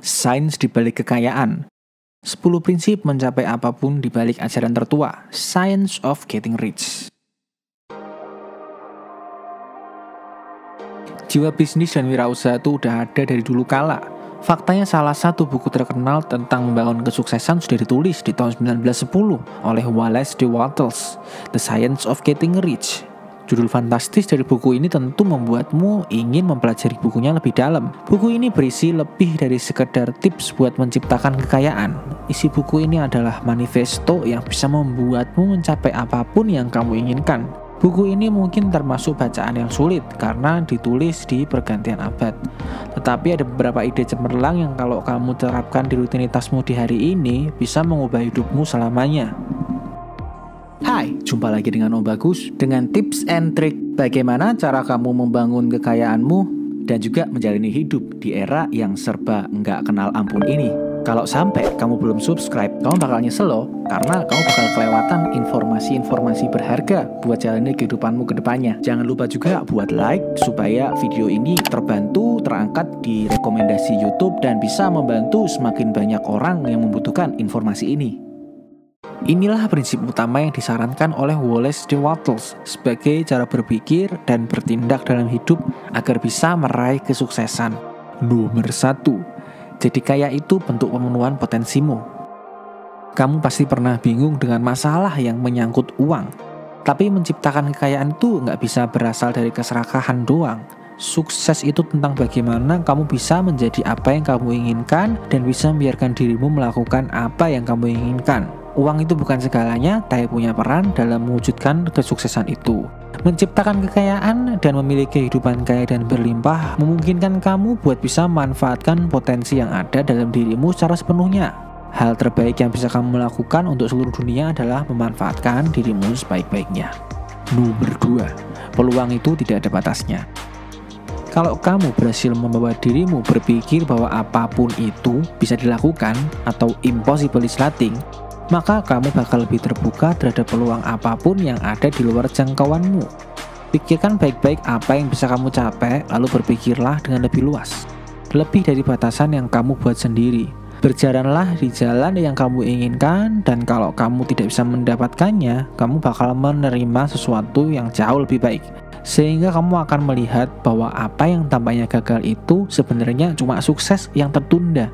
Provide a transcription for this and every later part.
Sains di balik kekayaan. 10 prinsip mencapai apapun di balik ajaran tertua. Science of Getting Rich. Jiwa bisnis dan wirausaha itu udah ada dari dulu kala. Faktanya salah satu buku terkenal tentang membangun kesuksesan sudah ditulis di tahun 1910 oleh Wallace D. Wattles, The Science of Getting Rich. Judul fantastis dari buku ini tentu membuatmu ingin mempelajari bukunya lebih dalam. Buku ini berisi lebih dari sekedar tips buat menciptakan kekayaan. Isi buku ini adalah manifesto yang bisa membuatmu mencapai apapun yang kamu inginkan. Buku ini mungkin termasuk bacaan yang sulit karena ditulis di pergantian abad. Tetapi ada beberapa ide cemerlang yang kalau kamu terapkan di rutinitasmu di hari ini bisa mengubah hidupmu selamanya. Hai, jumpa lagi dengan Om Bagus dengan tips and trick bagaimana cara kamu membangun kekayaanmu dan juga menjalani hidup di era yang serba nggak kenal ampun ini. Kalau sampai kamu belum subscribe, kamu bakal nyesel loh, karena kamu bakal kelewatan informasi-informasi berharga buat jalani kehidupanmu ke depannya. Jangan lupa juga buat like supaya video ini terbantu terangkat di rekomendasi YouTube dan bisa membantu semakin banyak orang yang membutuhkan informasi ini. Inilah prinsip utama yang disarankan oleh Wallace D. Wattles sebagai cara berpikir dan bertindak dalam hidup agar bisa meraih kesuksesan. Nomor 1. Jadi kaya itu bentuk pemenuhan potensimu. Kamu pasti pernah bingung dengan masalah yang menyangkut uang. Tapi menciptakan kekayaan itu nggak bisa berasal dari keserakahan doang. Sukses itu tentang bagaimana kamu bisa menjadi apa yang kamu inginkan dan bisa membiarkan dirimu melakukan apa yang kamu inginkan. Uang itu bukan segalanya, tapi punya peran dalam mewujudkan kesuksesan itu. Menciptakan kekayaan dan memiliki kehidupan kaya dan berlimpah memungkinkan kamu buat bisa memanfaatkan potensi yang ada dalam dirimu secara sepenuhnya. Hal terbaik yang bisa kamu lakukan untuk seluruh dunia adalah memanfaatkan dirimu sebaik-baiknya. Nomor 2. Peluang itu tidak ada batasnya. Kalau kamu berhasil membawa dirimu berpikir bahwa apapun itu bisa dilakukan atau impossible is nothing, maka kamu bakal lebih terbuka terhadap peluang apapun yang ada di luar jangkauanmu. Pikirkan baik-baik apa yang bisa kamu capai, lalu berpikirlah dengan lebih luas. Lebih dari batasan yang kamu buat sendiri. Berjalanlah di jalan yang kamu inginkan, dan kalau kamu tidak bisa mendapatkannya, kamu bakal menerima sesuatu yang jauh lebih baik. Sehingga kamu akan melihat bahwa apa yang tampaknya gagal itu sebenarnya cuma sukses yang tertunda.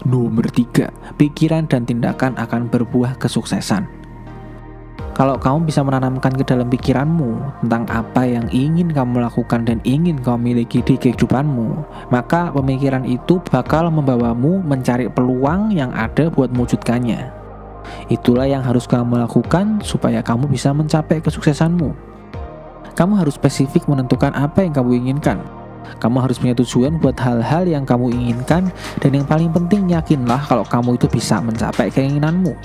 Nomor 3. Pikiran dan tindakan akan berbuah kesuksesan. Kalau kamu bisa menanamkan ke dalam pikiranmu tentang apa yang ingin kamu lakukan dan ingin kamu miliki di kehidupanmu, maka pemikiran itu bakal membawamu mencari peluang yang ada buat mewujudkannya. Itulah yang harus kamu lakukan supaya kamu bisa mencapai kesuksesanmu. Kamu harus spesifik menentukan apa yang kamu inginkan. Kamu harus punya tujuan buat hal-hal yang kamu inginkan, dan yang paling penting yakinlah kalau kamu itu bisa mencapai keinginanmu.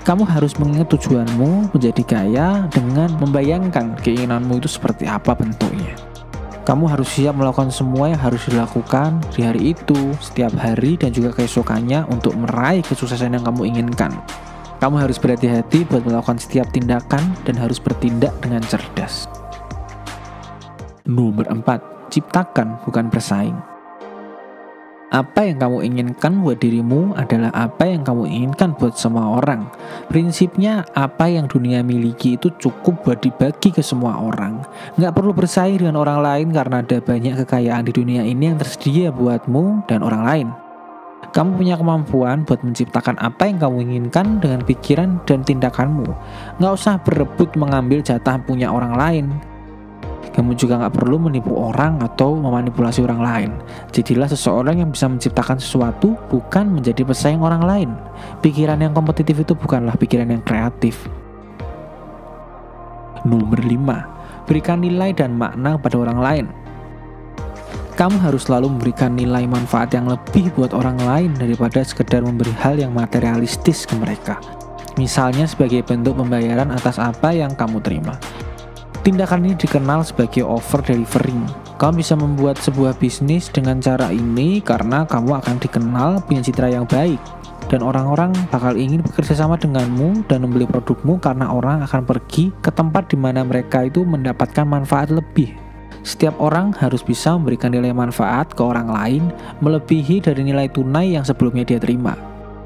Kamu harus mengingat tujuanmu menjadi kaya dengan membayangkan keinginanmu itu seperti apa bentuknya. Kamu harus siap melakukan semua yang harus dilakukan di hari itu, setiap hari dan juga keesokannya untuk meraih kesuksesan yang kamu inginkan. Kamu harus berhati-hati buat melakukan setiap tindakan dan harus bertindak dengan cerdas. Nomor 4. Ciptakan, bukan bersaing. Apa yang kamu inginkan buat dirimu adalah apa yang kamu inginkan buat semua orang. Prinsipnya, apa yang dunia miliki itu cukup buat dibagi ke semua orang. Nggak perlu bersaing dengan orang lain karena ada banyak kekayaan di dunia ini yang tersedia buatmu dan orang lain. Kamu punya kemampuan buat menciptakan apa yang kamu inginkan dengan pikiran dan tindakanmu. Nggak usah berebut mengambil jatah punya orang lain. Kamu juga nggak perlu menipu orang atau memanipulasi orang lain. Jadilah seseorang yang bisa menciptakan sesuatu, bukan menjadi pesaing orang lain. Pikiran yang kompetitif itu bukanlah pikiran yang kreatif. Nomor 5. Berikan nilai dan makna pada orang lain. Kamu harus selalu memberikan nilai manfaat yang lebih buat orang lain daripada sekedar memberi hal yang materialistis ke mereka. Misalnya sebagai bentuk pembayaran atas apa yang kamu terima. Tindakan ini dikenal sebagai over delivering. Kamu bisa membuat sebuah bisnis dengan cara ini karena kamu akan dikenal punya citra yang baik. Dan orang-orang bakal ingin bekerja sama denganmu dan membeli produkmu karena orang akan pergi ke tempat di mana mereka itu mendapatkan manfaat lebih. Setiap orang harus bisa memberikan nilai manfaat ke orang lain melebihi dari nilai tunai yang sebelumnya dia terima.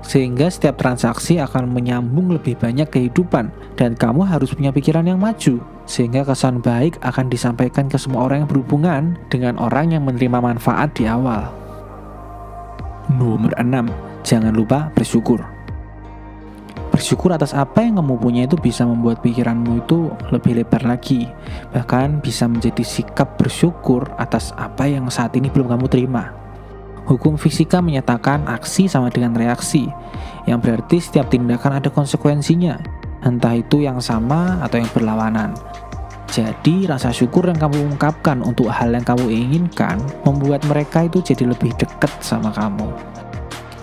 Sehingga setiap transaksi akan menyambung lebih banyak kehidupan dan kamu harus punya pikiran yang maju. Sehingga kesan baik akan disampaikan ke semua orang yang berhubungan dengan orang yang menerima manfaat di awal. Nomor 6. Jangan lupa bersyukur. Bersyukur atas apa yang kamu punya itu bisa membuat pikiranmu itu lebih lebar lagi. Bahkan bisa menjadi sikap bersyukur atas apa yang saat ini belum kamu terima. Hukum fisika menyatakan aksi sama dengan reaksi, yang berarti setiap tindakan ada konsekuensinya, entah itu yang sama atau yang berlawanan. Jadi rasa syukur yang kamu ungkapkan untuk hal yang kamu inginkan membuat mereka itu jadi lebih dekat sama kamu.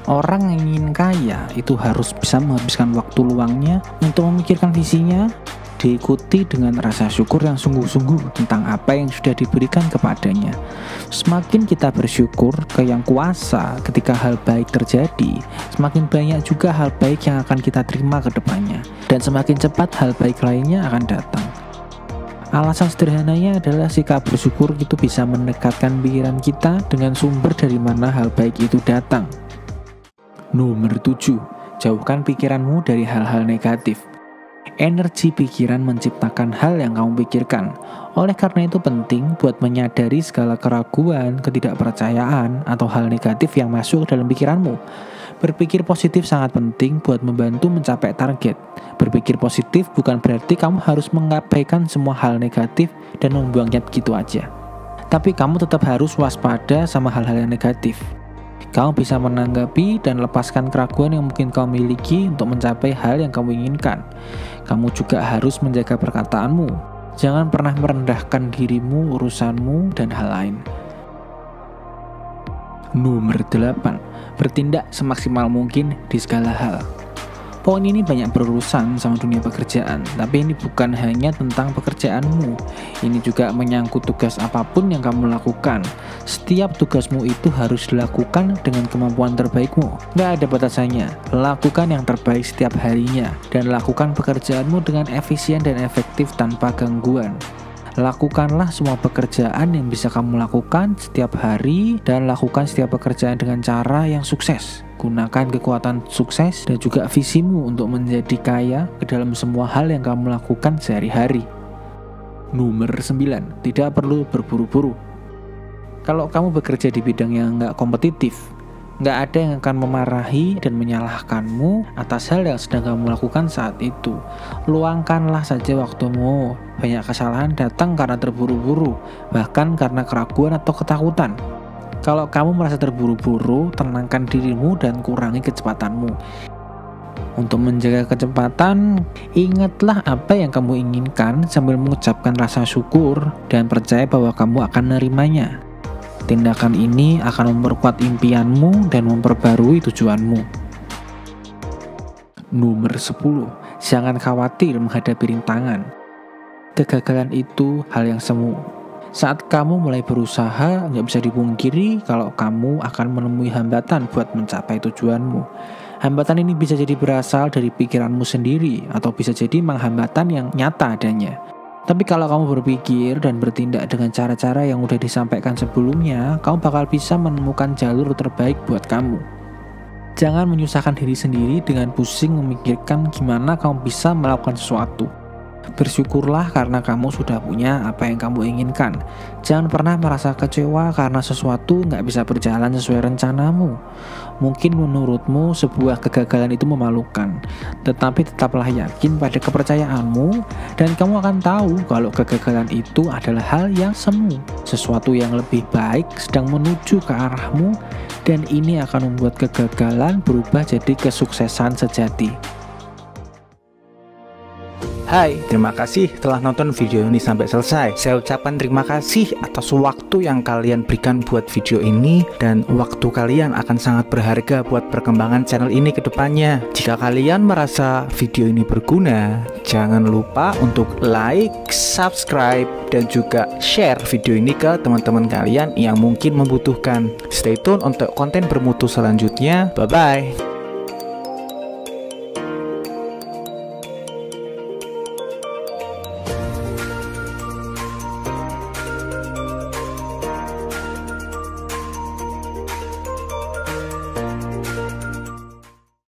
Orang yang ingin kaya itu harus bisa menghabiskan waktu luangnya untuk memikirkan visinya, diikuti dengan rasa syukur yang sungguh-sungguh tentang apa yang sudah diberikan kepadanya. Semakin kita bersyukur ke Yang Kuasa ketika hal baik terjadi, semakin banyak juga hal baik yang akan kita terima ke depannya, dan semakin cepat hal baik lainnya akan datang. Alasan sederhananya adalah sikap bersyukur itu bisa mendekatkan pikiran kita dengan sumber dari mana hal baik itu datang. Nomor 7. Jauhkan pikiranmu dari hal-hal negatif. Energi pikiran menciptakan hal yang kamu pikirkan. Oleh karena itu penting buat menyadari segala keraguan, ketidakpercayaan, atau hal negatif yang masuk dalam pikiranmu. Berpikir positif sangat penting buat membantu mencapai target. Berpikir positif bukan berarti kamu harus mengabaikan semua hal negatif dan membuangnya begitu aja. Tapi kamu tetap harus waspada sama hal-hal yang negatif. Kamu bisa menanggapi dan lepaskan keraguan yang mungkin kamu miliki untuk mencapai hal yang kamu inginkan. Kamu juga harus menjaga perkataanmu. Jangan pernah merendahkan dirimu, urusanmu, dan hal lain. Nomor 8. Bertindak semaksimal mungkin di segala hal. Poin ini banyak berurusan sama dunia pekerjaan, tapi ini bukan hanya tentang pekerjaanmu. Ini juga menyangkut tugas apapun yang kamu lakukan. Setiap tugasmu itu harus dilakukan dengan kemampuan terbaikmu. Nggak ada batasannya. Lakukan yang terbaik setiap harinya, dan lakukan pekerjaanmu dengan efisien dan efektif tanpa gangguan. Lakukanlah semua pekerjaan yang bisa kamu lakukan setiap hari, dan lakukan setiap pekerjaan dengan cara yang sukses. Gunakan kekuatan sukses dan juga visimu untuk menjadi kaya ke dalam semua hal yang kamu lakukan sehari-hari. Nomor 9. Tidak perlu berburu-buru. Kalau kamu bekerja di bidang yang nggak kompetitif, nggak ada yang akan memarahi dan menyalahkanmu atas hal yang sedang kamu lakukan saat itu. Luangkanlah saja waktumu. Banyak kesalahan datang karena terburu-buru, bahkan karena keraguan atau ketakutan. Kalau kamu merasa terburu-buru, tenangkan dirimu dan kurangi kecepatanmu. Untuk menjaga kecepatan, ingatlah apa yang kamu inginkan sambil mengucapkan rasa syukur dan percaya bahwa kamu akan menerimanya. Tindakan ini akan memperkuat impianmu dan memperbarui tujuanmu. Nomor 10. Jangan khawatir menghadapi rintangan. Kegagalan itu hal yang semu. Saat kamu mulai berusaha, nggak bisa dipungkiri kalau kamu akan menemui hambatan buat mencapai tujuanmu. Hambatan ini bisa jadi berasal dari pikiranmu sendiri, atau bisa jadi memang hambatan yang nyata adanya. Tapi kalau kamu berpikir dan bertindak dengan cara-cara yang udah disampaikan sebelumnya, kamu bakal bisa menemukan jalur terbaik buat kamu. Jangan menyusahkan diri sendiri dengan pusing memikirkan gimana kamu bisa melakukan sesuatu. Bersyukurlah karena kamu sudah punya apa yang kamu inginkan. Jangan pernah merasa kecewa karena sesuatu nggak bisa berjalan sesuai rencanamu. Mungkin menurutmu sebuah kegagalan itu memalukan, tetapi tetaplah yakin pada kepercayaanmu, dan kamu akan tahu kalau kegagalan itu adalah hal yang semu. Sesuatu yang lebih baik sedang menuju ke arahmu, dan ini akan membuat kegagalan berubah jadi kesuksesan sejati. Hai, terima kasih telah nonton video ini sampai selesai. Saya ucapkan terima kasih atas waktu yang kalian berikan buat video ini, dan waktu kalian akan sangat berharga buat perkembangan channel ini ke depannya. Jika kalian merasa video ini berguna, jangan lupa untuk like, subscribe, dan juga share video ini ke teman-teman kalian yang mungkin membutuhkan. Stay tune untuk konten bermutu selanjutnya. Bye-bye.